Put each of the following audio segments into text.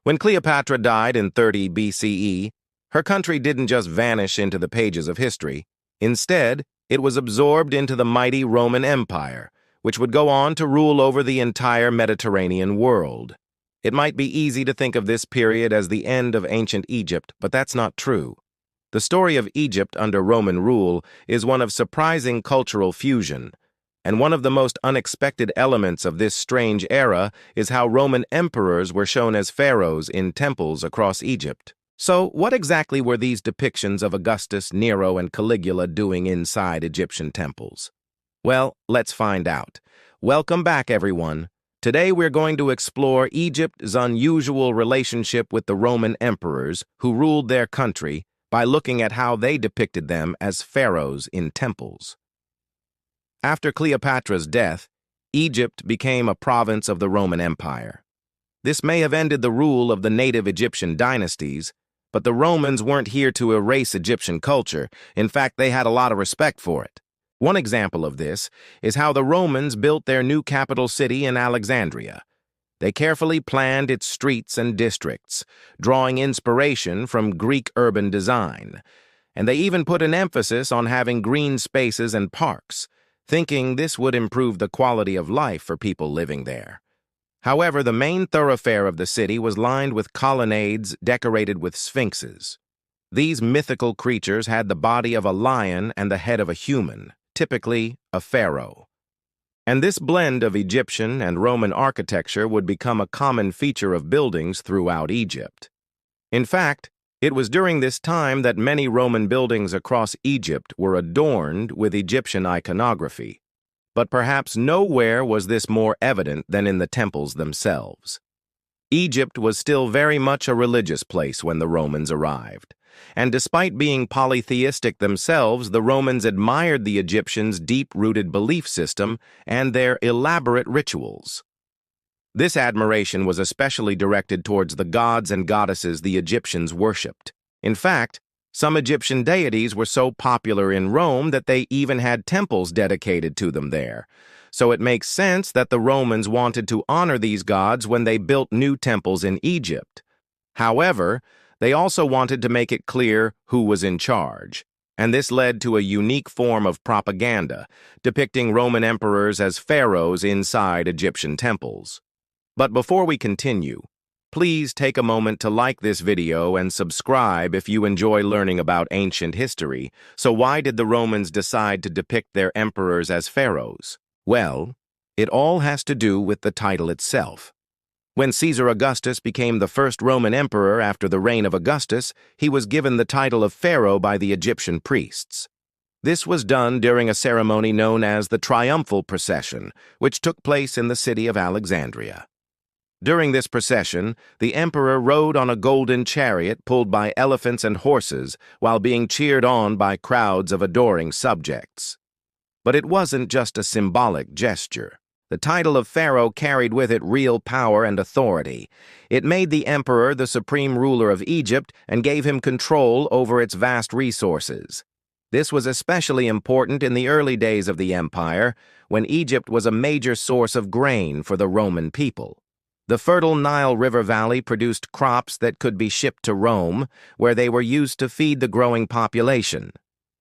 When Cleopatra died in 30 BCE, her country didn't just vanish into the pages of history. Instead, it was absorbed into the mighty Roman Empire, which would go on to rule over the entire Mediterranean world. It might be easy to think of this period as the end of ancient Egypt, but that's not true. The story of Egypt under Roman rule is one of surprising cultural fusion, and one of the most unexpected elements of this strange era is how Roman emperors were shown as pharaohs in temples across Egypt. So, what exactly were these depictions of Augustus, Nero, and Caligula doing inside Egyptian temples? Well, let's find out. Welcome back, everyone. Today we're going to explore Egypt's unusual relationship with the Roman emperors who ruled their country by looking at how they depicted them as pharaohs in temples. After Cleopatra's death, Egypt became a province of the Roman Empire. This may have ended the rule of the native Egyptian dynasties, but the Romans weren't here to erase Egyptian culture. In fact, they had a lot of respect for it. One example of this is how the Romans built their new capital city in Alexandria. They carefully planned its streets and districts, drawing inspiration from Greek urban design. And they even put an emphasis on having green spaces and parks, thinking this would improve the quality of life for people living there. However, the main thoroughfare of the city was lined with colonnades decorated with sphinxes. These mythical creatures had the body of a lion and the head of a human, typically a pharaoh. And this blend of Egyptian and Roman architecture would become a common feature of buildings throughout Egypt. In fact, it was during this time that many Roman buildings across Egypt were adorned with Egyptian iconography. But perhaps nowhere was this more evident than in the temples themselves. Egypt was still very much a religious place when the Romans arrived. And despite being polytheistic themselves, the Romans admired the Egyptians' deep-rooted belief system and their elaborate rituals. This admiration was especially directed towards the gods and goddesses the Egyptians worshipped. In fact, some Egyptian deities were so popular in Rome that they even had temples dedicated to them there. So it makes sense that the Romans wanted to honor these gods when they built new temples in Egypt. However, they also wanted to make it clear who was in charge, and this led to a unique form of propaganda, depicting Roman emperors as pharaohs inside Egyptian temples. But before we continue, please take a moment to like this video and subscribe if you enjoy learning about ancient history. So why did the Romans decide to depict their emperors as pharaohs? Well, it all has to do with the title itself. When Caesar Augustus became the first Roman emperor after the reign of Augustus, he was given the title of pharaoh by the Egyptian priests. This was done during a ceremony known as the triumphal procession, which took place in the city of Alexandria. During this procession, the emperor rode on a golden chariot pulled by elephants and horses while being cheered on by crowds of adoring subjects. But it wasn't just a symbolic gesture. The title of pharaoh carried with it real power and authority. It made the emperor the supreme ruler of Egypt and gave him control over its vast resources. This was especially important in the early days of the empire, when Egypt was a major source of grain for the Roman people. The fertile Nile River Valley produced crops that could be shipped to Rome, where they were used to feed the growing population.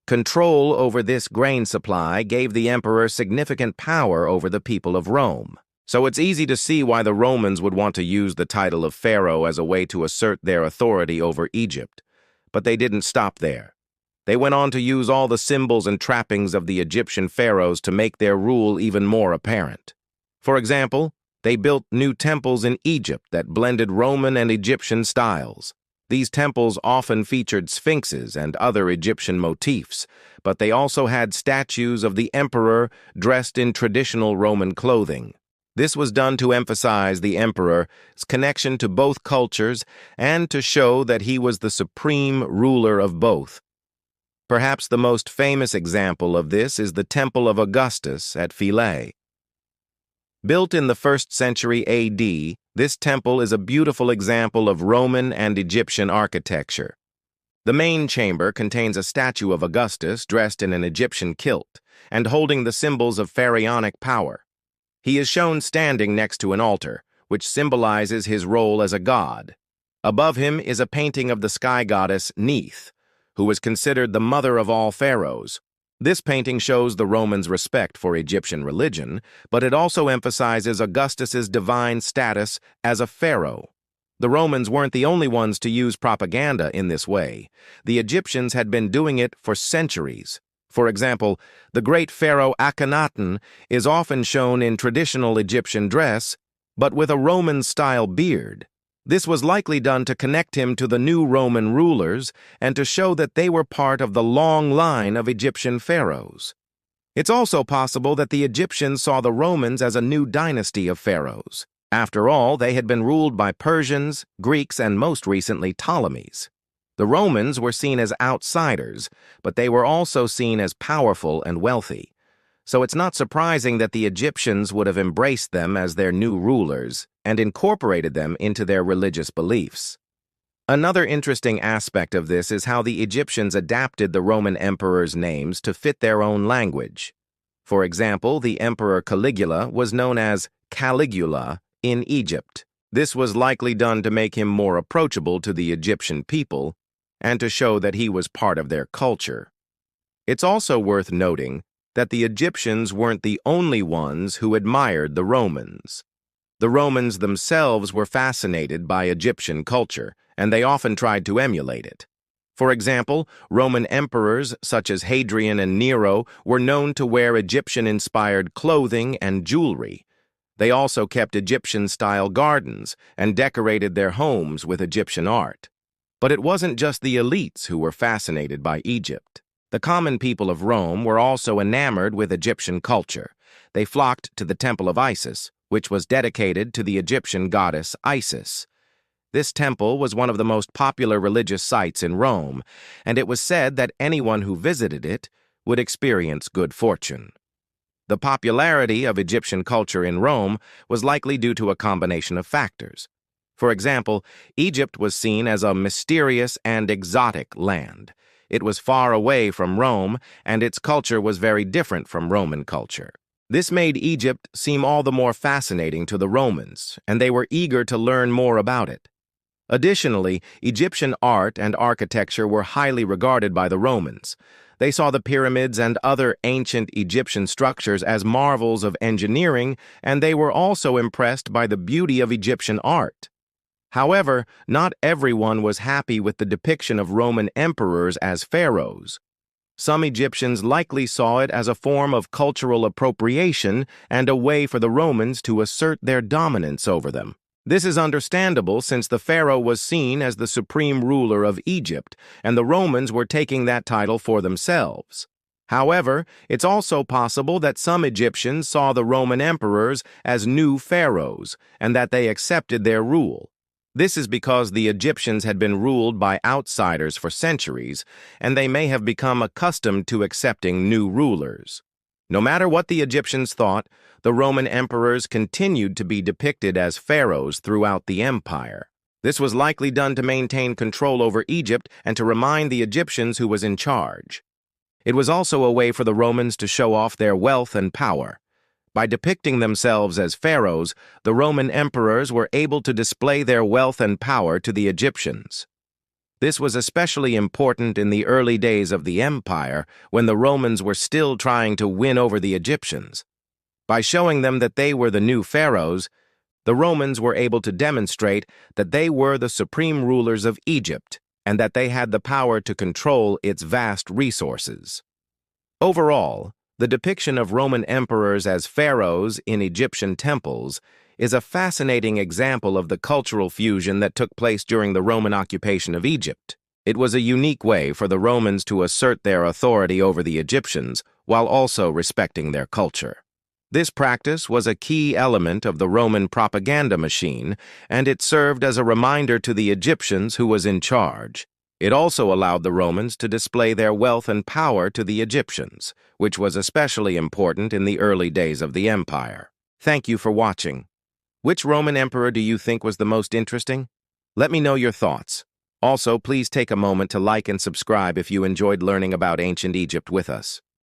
Control over this grain supply gave the emperor significant power over the people of Rome. So it's easy to see why the Romans would want to use the title of pharaoh as a way to assert their authority over Egypt. But they didn't stop there. They went on to use all the symbols and trappings of the Egyptian pharaohs to make their rule even more apparent. For example, they built new temples in Egypt that blended Roman and Egyptian styles. These temples often featured sphinxes and other Egyptian motifs, but they also had statues of the emperor dressed in traditional Roman clothing. This was done to emphasize the emperor's connection to both cultures and to show that he was the supreme ruler of both. Perhaps the most famous example of this is the Temple of Augustus at Philae. Built in the 1st century AD, this temple is a beautiful example of Roman and Egyptian architecture. The main chamber contains a statue of Augustus dressed in an Egyptian kilt and holding the symbols of pharaonic power. He is shown standing next to an altar, which symbolizes his role as a god. Above him is a painting of the sky goddess Neith, who was considered the mother of all pharaohs. This painting shows the Romans' respect for Egyptian religion, but it also emphasizes Augustus's divine status as a pharaoh. The Romans weren't the only ones to use propaganda in this way. The Egyptians had been doing it for centuries. For example, the great pharaoh Akhenaten is often shown in traditional Egyptian dress, but with a Roman-style beard. This was likely done to connect him to the new Roman rulers and to show that they were part of the long line of Egyptian pharaohs. It's also possible that the Egyptians saw the Romans as a new dynasty of pharaohs. After all, they had been ruled by Persians, Greeks, and most recently Ptolemies. The Romans were seen as outsiders, but they were also seen as powerful and wealthy. So it's not surprising that the Egyptians would have embraced them as their new rulers and incorporated them into their religious beliefs. Another interesting aspect of this is how the Egyptians adapted the Roman emperors' names to fit their own language. For example, the Emperor Caligula was known as Caligula in Egypt. This was likely done to make him more approachable to the Egyptian people and to show that he was part of their culture. It's also worth noting that the Egyptians weren't the only ones who admired the Romans. The Romans themselves were fascinated by Egyptian culture, and they often tried to emulate it. For example, Roman emperors such as Hadrian and Nero were known to wear Egyptian-inspired clothing and jewelry. They also kept Egyptian-style gardens and decorated their homes with Egyptian art. But it wasn't just the elites who were fascinated by Egypt. The common people of Rome were also enamored with Egyptian culture. They flocked to the Temple of Isis, which was dedicated to the Egyptian goddess Isis. This temple was one of the most popular religious sites in Rome, and it was said that anyone who visited it would experience good fortune. The popularity of Egyptian culture in Rome was likely due to a combination of factors. For example, Egypt was seen as a mysterious and exotic land. It was far away from Rome, and its culture was very different from Roman culture. This made Egypt seem all the more fascinating to the Romans, and they were eager to learn more about it. Additionally, Egyptian art and architecture were highly regarded by the Romans. They saw the pyramids and other ancient Egyptian structures as marvels of engineering, and they were also impressed by the beauty of Egyptian art. However, not everyone was happy with the depiction of Roman emperors as pharaohs. Some Egyptians likely saw it as a form of cultural appropriation and a way for the Romans to assert their dominance over them. This is understandable since the pharaoh was seen as the supreme ruler of Egypt, and the Romans were taking that title for themselves. However, it's also possible that some Egyptians saw the Roman emperors as new pharaohs and that they accepted their rule. This is because the Egyptians had been ruled by outsiders for centuries, and they may have become accustomed to accepting new rulers. No matter what the Egyptians thought, the Roman emperors continued to be depicted as pharaohs throughout the empire. This was likely done to maintain control over Egypt and to remind the Egyptians who was in charge. It was also a way for the Romans to show off their wealth and power. By depicting themselves as pharaohs, the Roman emperors were able to display their wealth and power to the Egyptians. This was especially important in the early days of the empire, when the Romans were still trying to win over the Egyptians. By showing them that they were the new pharaohs, the Romans were able to demonstrate that they were the supreme rulers of Egypt and that they had the power to control its vast resources. Overall, the depiction of Roman emperors as pharaohs in Egyptian temples is a fascinating example of the cultural fusion that took place during the Roman occupation of Egypt. It was a unique way for the Romans to assert their authority over the Egyptians while also respecting their culture. This practice was a key element of the Roman propaganda machine, and it served as a reminder to the Egyptians who was in charge. It also allowed the Romans to display their wealth and power to the Egyptians, which was especially important in the early days of the empire. Thank you for watching. Which Roman emperor do you think was the most interesting? Let me know your thoughts. Also, please take a moment to like and subscribe if you enjoyed learning about ancient Egypt with us.